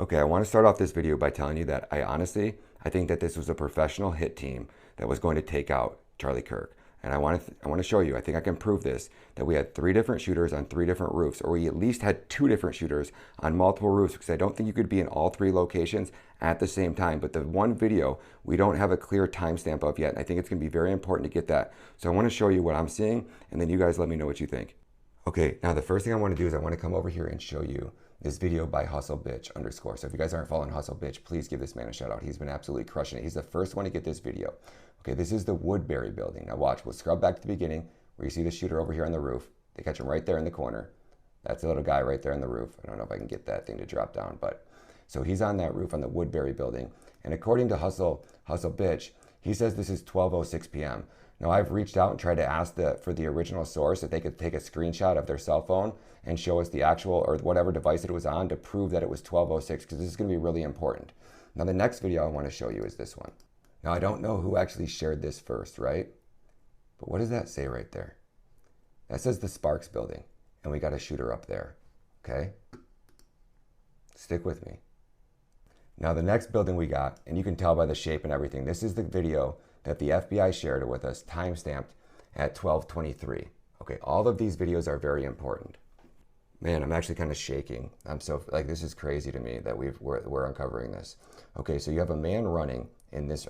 Okay, I want to start off this video by telling you that I think that this was a professional hit team that was going to take out Charlie Kirk. And I want to show you, I think I can prove this, that we had 3 different shooters on 3 different roofs, or we at least had 2 different shooters on multiple roofs, because I don't think you could be in all 3 locations at the same time. But the one video, we don't have a clear timestamp of yet, and I think it's going to be very important to get that. So I want to show you what I'm seeing, and then you guys let me know what you think. Okay, now the first thing I want to do is I want to come over here and show you this video by Hustle Bitch _. So if you guys aren't following Hustle Bitch, please give this man a shout out. He's been absolutely crushing it. He's the first one to get this video. Okay, this is the Woodbury building. Now watch, we'll scrub back to the beginning where you see the shooter over here on the roof. They catch him right there in the corner. That's the little guy right there on the roof. I don't know if I can get that thing to drop down, but so he's on that roof on the Woodbury building. And according to Hustle Bitch, he says this is 12:06 p.m. Now, I've reached out and tried to ask for the original source if they could take a screenshot of their cell phone and show us the actual, or whatever device it was on, to prove that it was 12:06, because this is going to be really important. Now, the next video I want to show you is this one. Now, I don't know who actually shared this first, right? But what does that say right there? That says the Sparks building, and we got a shooter up there, okay? Stick with me. Now, the next building we got, and you can tell by the shape and everything, this is the video that the FBI shared with us, timestamped at 12:23. Okay, all of these videos are very important. Man, I'm actually kind of shaking. I'm so, like, this is crazy to me that we're uncovering this. Okay, so you have a man running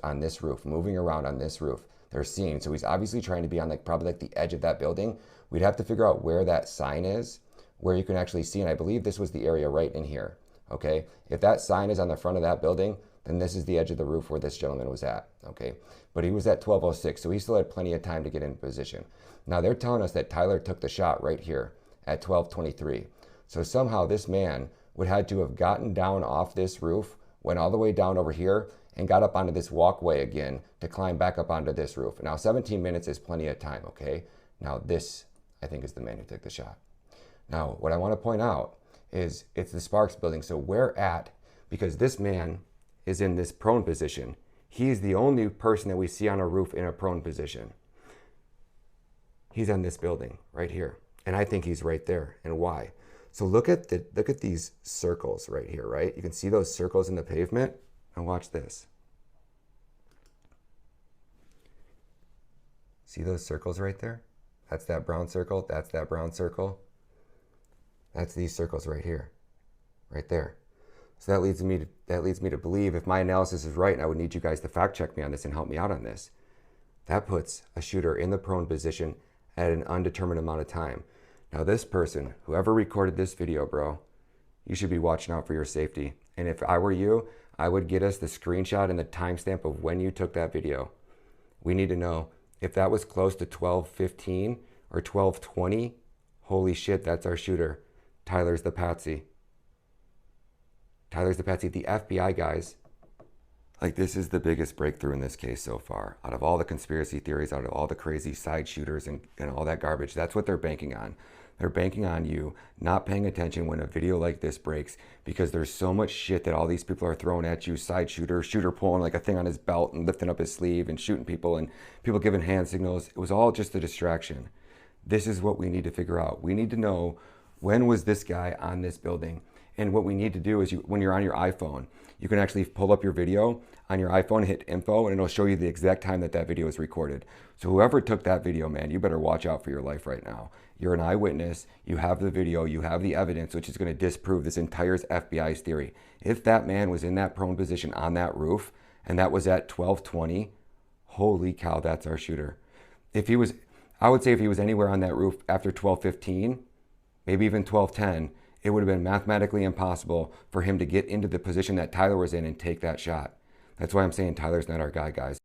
on this roof, moving around on this roof. They're seen, so he's obviously trying to be on probably the edge of that building. We'd have to figure out where that sign is, where you can actually see, and I believe this was the area right in here. Okay, if that sign is on the front of that building, then this is the edge of the roof where this gentleman was at, okay? But he was at 12:06, so he still had plenty of time to get in position. Now, they're telling us that Tyler took the shot right here at 12:23. So somehow this man would had to have gotten down off this roof, went all the way down over here, and got up onto this walkway again to climb back up onto this roof. Now, 17 minutes is plenty of time, okay? Now, this, I think, is the man who took the shot. Now, what I want to point out is it's the Sparks building, so where at, because this man is in this prone position. He's the only person that we see on a roof in a prone position. He's on this building right here, and I think he's right there. And why? So look at these circles right here, right? You can see those circles in the pavement, and watch this. See those circles right there? That's that brown circle. That's that brown circle. That's these circles right here, right there. So that leads me to believe, if my analysis is right, and I would need you guys to fact check me on this and help me out on this, that puts a shooter in the prone position at an undetermined amount of time. Now this person, whoever recorded this video, bro, you should be watching out for your safety. And if I were you, I would get us the screenshot and the timestamp of when you took that video. We need to know if that was close to 12:15 or 12:20. Holy shit, that's our shooter. Tyler's the patsy. Tyler's the patsy. The FBI guys, like, this is the biggest breakthrough in this case so far. Out of all the conspiracy theories, out of all the crazy side shooters and all that garbage, that's what they're banking on. They're banking on you not paying attention when a video like this breaks, because there's so much shit that all these people are throwing at you. Side shooter pulling like a thing on his belt and lifting up his sleeve and shooting people, and people giving hand signals. It was all just a distraction. This is what we need to figure out. We need to know, when was this guy on this building? And what we need to do is, when you're on your iPhone, you can actually pull up your video on your iPhone, hit info, and it'll show you the exact time that that video is recorded. So whoever took that video, man, you better watch out for your life right now. You're an eyewitness, you have the video, you have the evidence, which is going to disprove this entire FBI's theory. If that man was in that prone position on that roof, and that was at 12:20, holy cow, that's our shooter. If he was, I would say if he was anywhere on that roof after 12:15, maybe even 12:10, it would have been mathematically impossible for him to get into the position that Tyler was in and take that shot. That's why I'm saying Tyler's not our guy, guys.